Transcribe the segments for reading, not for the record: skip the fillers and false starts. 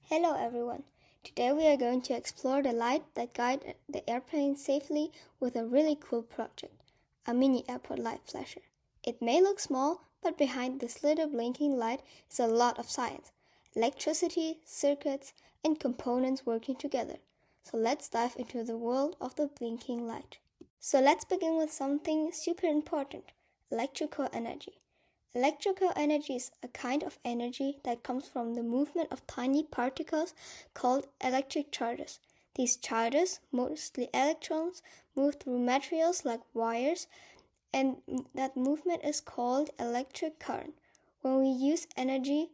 Hello everyone. Today we are going to explore the light that guides the airplane safely with a really cool project, a mini airport light flasher. It may look small, but behind this little blinking light is a lot of science, electricity, circuits, and components working together. So let's dive into the world of the blinking light. So let's begin with something super important, electrical energy. Electrical energy is a kind of energy that comes from the movement of tiny particles called electric charges. These charges, mostly electrons, move through materials like wires, and that movement is called electric current. When we use energy,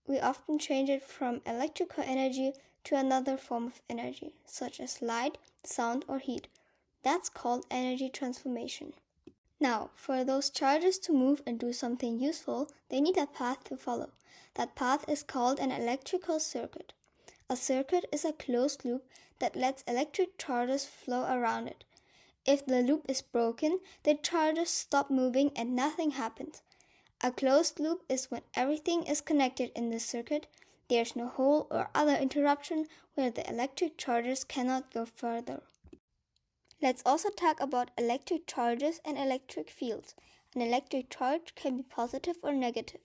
we often change it from electrical energy to another form of energy, such as light, sound, or heat. That's called energy transformation. Now, for those charges to move and do something useful, they need a path to follow. That path is called an electrical circuit. A circuit is a closed loop that lets electric charges flow around it. If the loop is broken, the charges stop moving and nothing happens. A closed loop is when everything is connected in the circuit. There's no hole or other interruption where the electric charges cannot go further. Let's also talk about electric charges and electric fields. An electric charge can be positive or negative.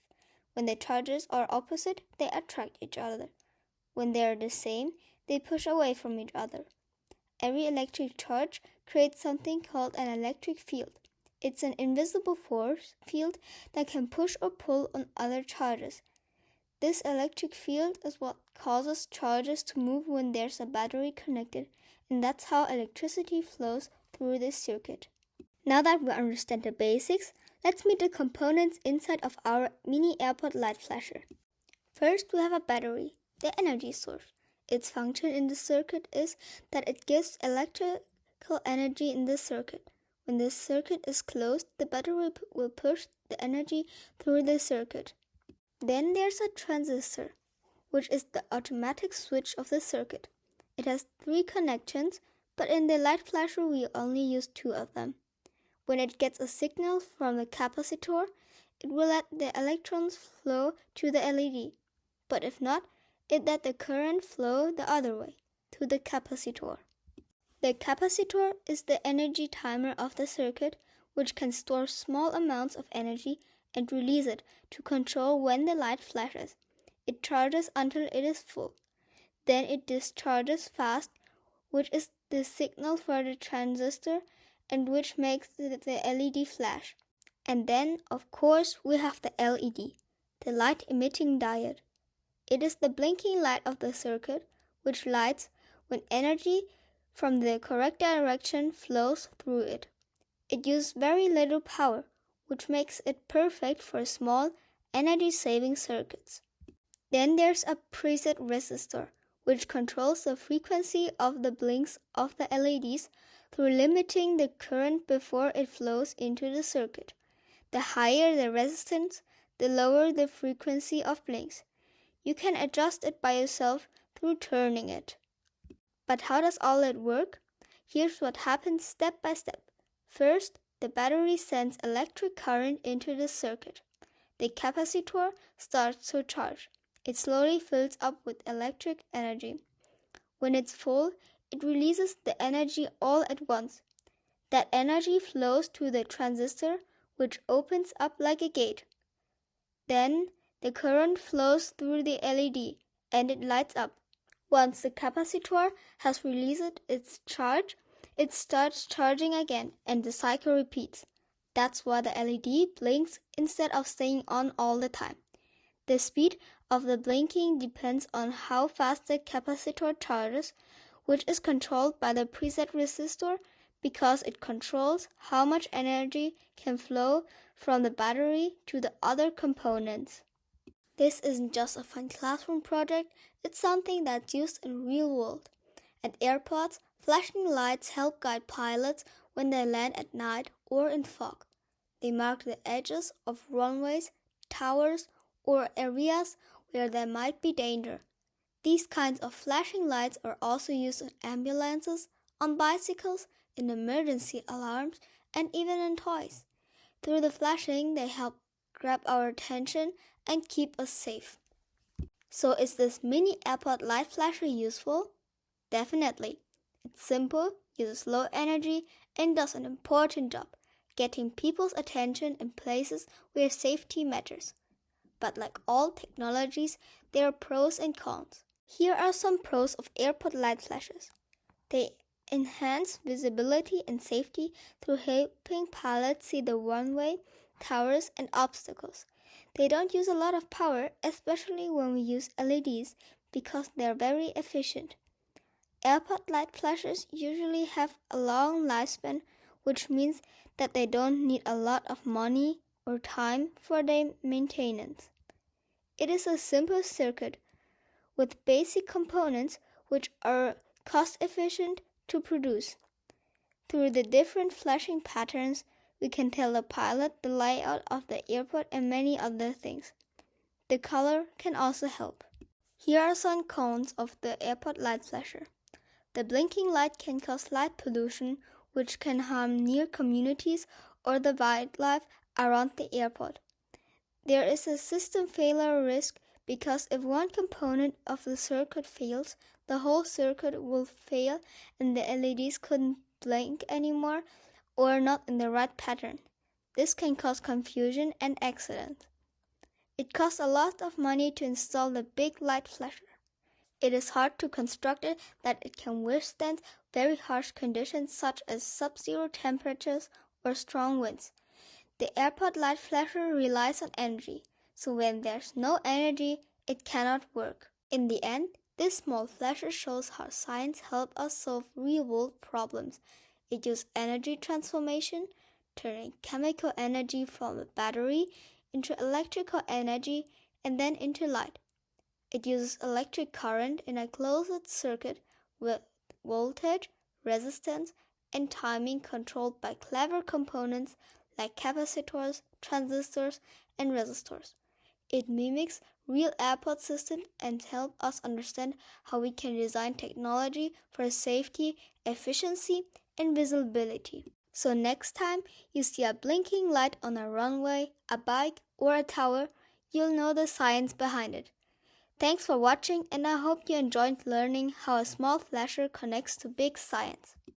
When the charges are opposite, they attract each other. When they are the same, they push away from each other. Every electric charge creates something called an electric field. It's an invisible force field that can push or pull on other charges. This electric field is what causes charges to move when there's a battery connected, and that's how electricity flows through this circuit. Now that we understand the basics, let's meet the components inside of our mini airport light flasher. First, we have a battery, the energy source. Its function in the circuit is that it gives electrical energy in the circuit. When the circuit is closed, the battery will push the energy through the circuit. Then there's a transistor, which is the automatic switch of the circuit. It has 3 connections, but in the light flasher we only use 2 of them. When it gets a signal from the capacitor, it will let the electrons flow to the LED. But if not, it let the current flow the other way, to the capacitor. The capacitor is the energy timer of the circuit, which can store small amounts of energy and release it to control when the light flashes. It charges until it is full. Then it discharges fast, which is the signal for the transistor and which makes the LED flash. And then, of course, we have the LED, the light emitting diode. It is the blinking light of the circuit, which lights when energy from the correct direction flows through it. It uses very little power, which makes it perfect for small, energy-saving circuits. Then there's a preset resistor, which controls the frequency of the blinks of the LEDs through limiting the current before it flows into the circuit. The higher the resistance, the lower the frequency of blinks. You can adjust it by yourself through turning it. But how does all that work? Here's what happens step by step. First, the battery sends electric current into the circuit. The capacitor starts to charge. It slowly fills up with electric energy. When it's full, it releases the energy all at once. That energy flows to the transistor, which opens up like a gate. Then, the current flows through the LED, and it lights up. Once the capacitor has released its charge, it starts charging again, and the cycle repeats. That's why the LED blinks instead of staying on all the time. The speed of the blinking depends on how fast the capacitor charges, which is controlled by the preset resistor because it controls how much energy can flow from the battery to the other components. This isn't just a fun classroom project, it's something that's used in real world. At airports, flashing lights help guide pilots when they land at night or in fog. They mark the edges of runways, towers, or areas where there might be danger. These kinds of flashing lights are also used in ambulances, on bicycles, in emergency alarms, and even in toys. Through the flashing, they help grab our attention and keep us safe. So is this mini airport light flasher useful? Definitely. It's simple, uses low energy, and does an important job, getting people's attention in places where safety matters. But like all technologies, there are pros and cons. Here are some pros of airport light flashes. They enhance visibility and safety through helping pilots see the runway, towers, and obstacles. They don't use a lot of power, especially when we use LEDs, because they're very efficient. Airport light flashes usually have a long lifespan, which means that they don't need a lot of money or time for their maintenance. It is a simple circuit with basic components which are cost-efficient to produce. Through the different flashing patterns, we can tell the pilot the layout of the airport and many other things. The color can also help. Here are some cons of the airport light flasher. The blinking light can cause light pollution, which can harm near communities or the wildlife around the airport. There is a system failure risk because if one component of the circuit fails, the whole circuit will fail and the LEDs couldn't blink anymore or not in the right pattern. This can cause confusion and accidents. It costs a lot of money to install the big light flasher. It is hard to construct it that it can withstand very harsh conditions such as sub-zero temperatures or strong winds. The airport light flasher relies on energy, so when there's no energy, it cannot work. In the end, this small flasher shows how science helps us solve real-world problems. It uses energy transformation, turning chemical energy from a battery into electrical energy and then into light. It uses electric current in a closed circuit with voltage, resistance, and timing controlled by clever components like capacitors, transistors, and resistors. It mimics real airport systems and helps us understand how we can design technology for safety, efficiency, and visibility. So next time you see a blinking light on a runway, a bike, or a tower, you'll know the science behind it. Thanks for watching, and I hope you enjoyed learning how a small flasher connects to big science.